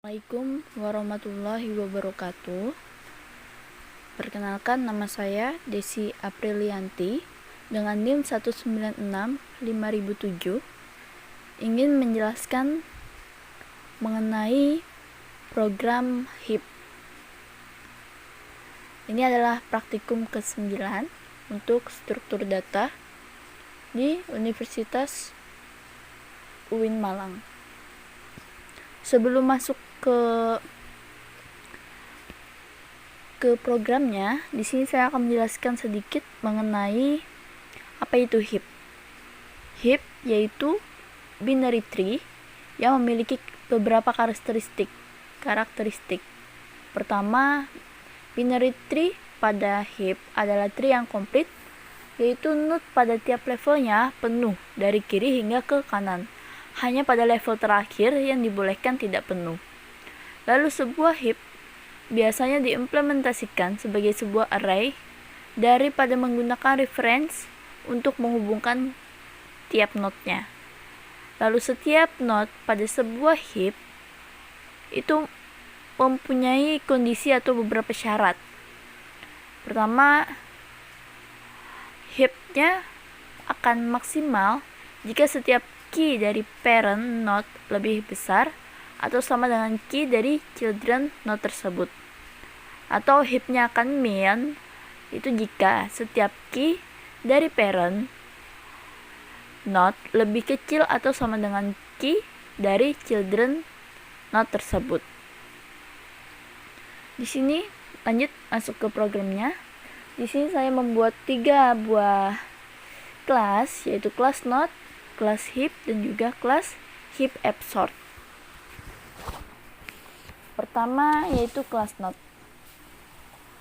Assalamualaikum warahmatullahi wabarakatuh. Perkenalkan, nama saya Desi Aprilianti dengan NIM 1965007. Ingin menjelaskan mengenai program HIP. Ini adalah praktikum ke-9 untuk struktur data di Universitas UIN Malang. Sebelum masuk ke programnya, di sini saya akan menjelaskan sedikit mengenai apa itu HIP. HIP yaitu binary tree yang memiliki beberapa karakteristik. Pertama, binary tree pada HIP adalah tree yang komplit, yaitu node pada tiap levelnya penuh dari kiri hingga ke kanan. Hanya pada level terakhir yang dibolehkan tidak penuh. Lalu sebuah heap biasanya diimplementasikan sebagai sebuah array daripada menggunakan reference untuk menghubungkan tiap node-nya. Lalu setiap node pada sebuah heap itu mempunyai kondisi atau beberapa syarat. Pertama, heap-nya akan maksimal jika setiap key dari parent node lebih besar atau sama dengan key dari children node tersebut. Atau heap-nya akan min itu jika setiap key dari parent node lebih kecil atau sama dengan key dari children node tersebut. Di sini lanjut masuk ke programnya. Di sini saya membuat 3 buah kelas, yaitu kelas node, kelas heap, dan juga kelas heap absorb. Pertama yaitu kelas node.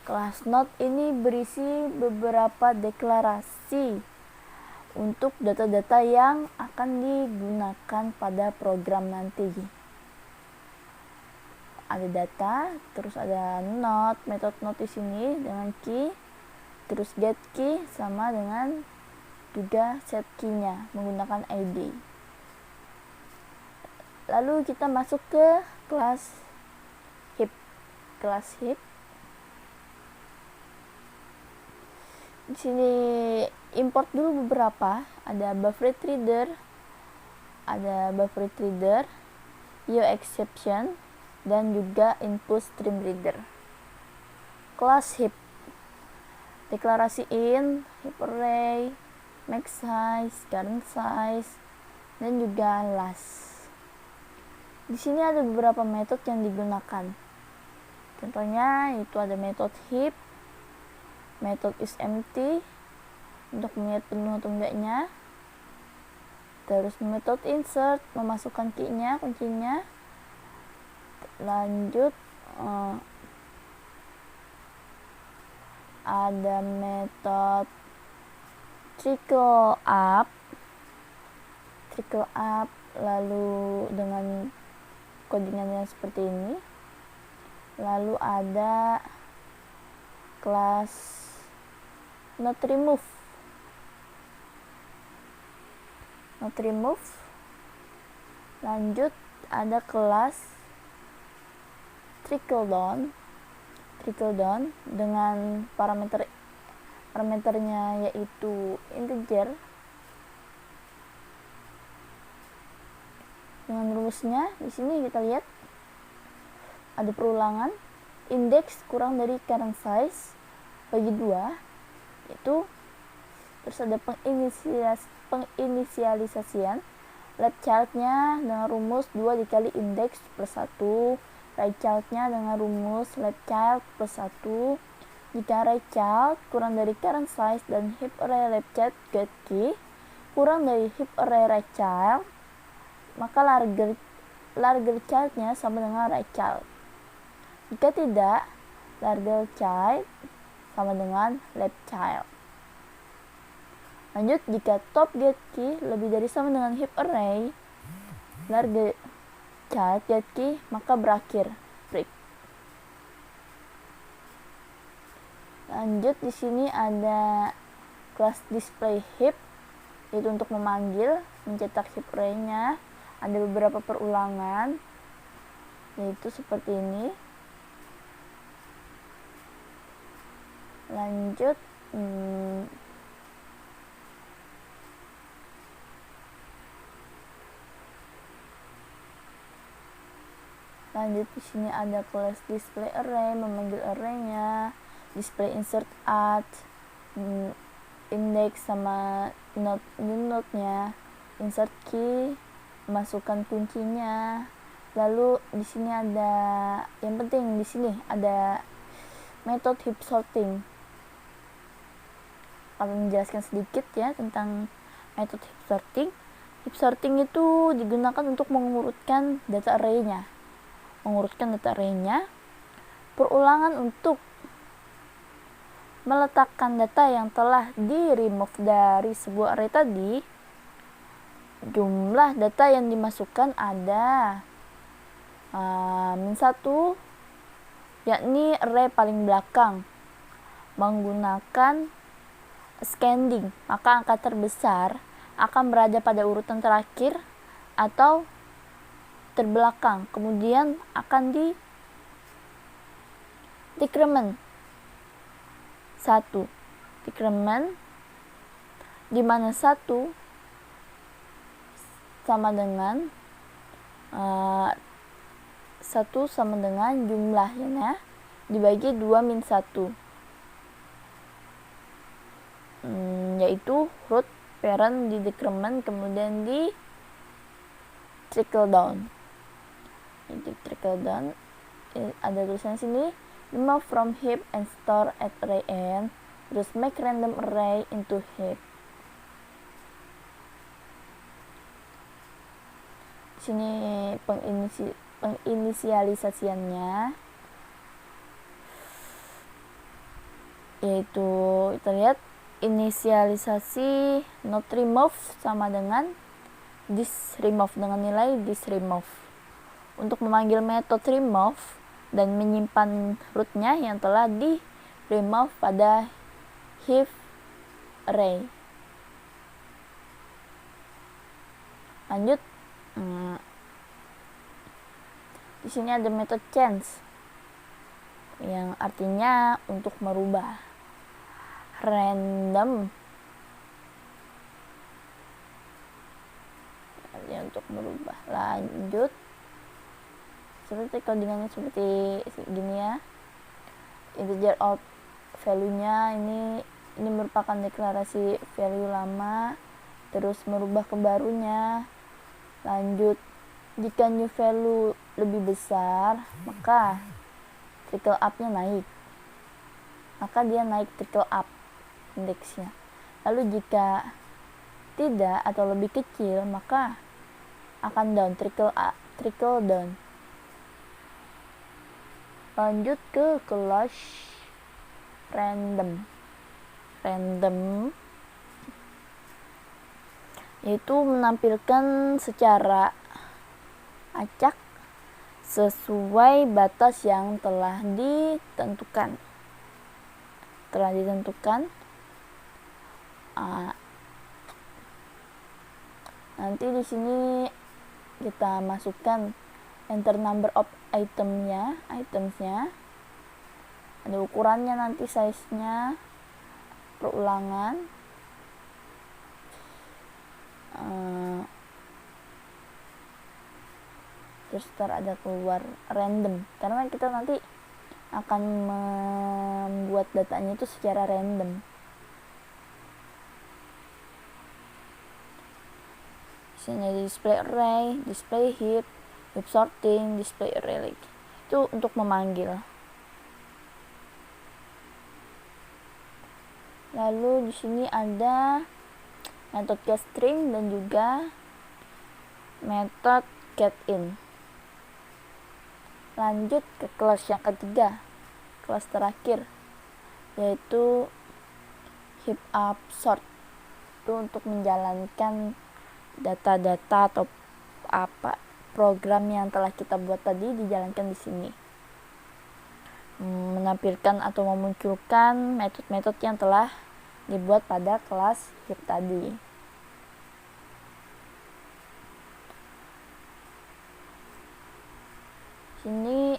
Kelas node ini berisi beberapa deklarasi untuk data-data yang akan digunakan pada program nanti. Ada data, terus ada node, metode node di sini dengan key, terus get key sama dengan juga set key-nya menggunakan ID. Lalu kita masuk ke kelas heap. Kelas heap. Di sini import dulu beberapa. Ada buffer reader, exception, dan juga input stream reader. Kelas heap. Deklarasi in, heap array, max size, current size, dan juga last. Di sini ada beberapa metode yang digunakan. Contohnya itu ada metode heap, metode isEmpty untuk melihat penuh atau enggaknya. Terus metode insert memasukkan key-nya, kuncinya. Lanjut ada metode trickle up lalu dengan codingannya seperti ini. Lalu ada kelas not remove. Lanjut ada kelas trickle down dengan parameternya yaitu integer. Dengan rumusnya di sini kita lihat ada perulangan, indeks kurang dari current size bagi 2 itu, terus ada penginisialisasian left child-nya dengan rumus 2 dikali indeks plus 1, right child-nya dengan rumus left child plus 1. Jika right child kurang dari current size dan heap array left child get key kurang dari heap array right child, maka larger child-nya sama dengan right child. Jika tidak, larger child sama dengan left child. Lanjut, jika top get key lebih dari sama dengan heap array larger child get key, maka berakhir break. Lanjut, di sini ada kelas display heap, itu untuk memanggil, mencetak heap array-nya. Ada beberapa perulangan. yaitu seperti ini. Lanjut, di sini ada kelas display array, memanggil array-nya, display insert at, index sama node-nya, insert key, masukkan kuncinya. Lalu di sini ada yang penting, di sini ada metode heap sorting. Akan menjelaskan sedikit ya tentang metode heap sorting. Heap sorting itu digunakan untuk mengurutkan data array-nya. Perulangan untuk meletakkan data yang telah di remove dari sebuah array tadi. Jumlah data yang dimasukkan ada -1, yakni array paling belakang menggunakan ascending, maka angka terbesar akan berada pada urutan terakhir atau terbelakang, kemudian akan di decrement 1, decrement di mana 1 sama dengan 1 sama dengan jumlahnya dibagi 2 min 1, yaitu root parent di decrement, kemudian di trickle down. Jadi trickle down ada tulisan sini, remove from heap and store at array n, terus make random array into heap. Di sini penginisialisasiannya, yaitu kita lihat inisialisasi not remove sama dengan this remove dengan nilai this remove. Untuk memanggil metode remove dan menyimpan rootnya yang telah di remove pada heap array. Lanjut, di sini ada metode change yang artinya untuk merubah. Random artinya untuk merubah. Lanjut, seperti codingannya seperti gini ya. Integer out value-nya ini merupakan deklarasi value lama, terus merubah ke barunya. Lanjut, jika new value lebih besar, maka trickle up-nya naik. Maka dia naik trickle up indeksnya. Lalu jika tidak atau lebih kecil, maka akan down, trickle down. Lanjut ke kelas random, yaitu menampilkan secara acak sesuai batas yang telah ditentukan. Nanti di sini kita masukkan enter number of itemsnya, ada ukurannya nanti, size-nya, perulangan, terus ada keluar random, karena kita nanti akan membuat datanya itu secara random. Sini ada display array, display heap, heap sorting, display array lagi. Itu untuk memanggil. Lalu di sini ada metode getString dan juga metode getIn. Lanjut ke kelas yang ketiga, kelas terakhir, yaitu heap up sort. Itu untuk menjalankan data-data atau program yang telah kita buat tadi dijalankan di sini. Menampilkan atau memunculkan metode-metode yang telah dibuat pada kelas heap tadi. Sini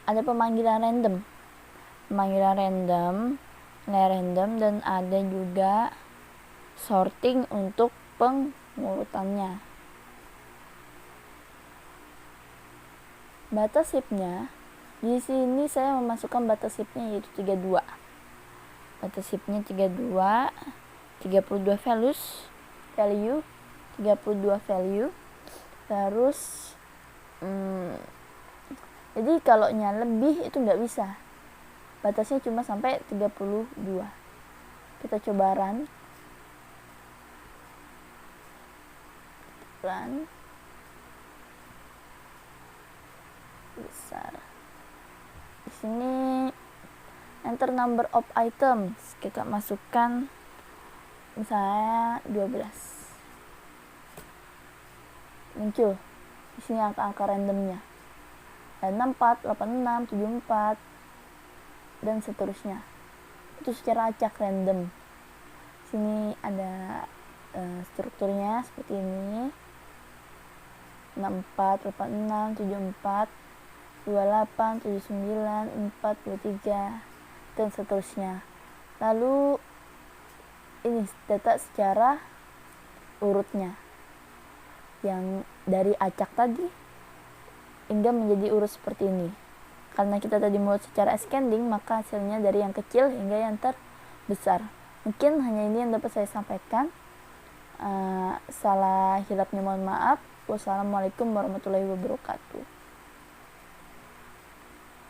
ada pemanggilan random, nilai random, dan ada juga sorting untuk pengurutannya. Batas heapnya, di sini saya memasukkan batas heapnya yaitu 32. Batas heapnya 32, 32 value, 32 value. Terus jadi kalau nya lebih itu nggak bisa, batasnya cuma sampai 32. Kita coba run. Besar. Di sini enter number of items, kita masukkan misalnya 12. Muncul di sini angka-angka randomnya. Ada 64, 86, 74 dan seterusnya. Itu secara acak random. Sini ada strukturnya seperti ini. 64, 86, 74, 28, 79, 43 dan seterusnya. Lalu ini data secara urutnya, yang dari acak tadi hingga menjadi urut seperti ini. Karena kita tadi mau secara ascending, maka hasilnya dari yang kecil hingga yang terbesar. Mungkin hanya ini yang dapat saya sampaikan. Salah hilapnya mohon maaf. Wassalamualaikum warahmatullahi wabarakatuh.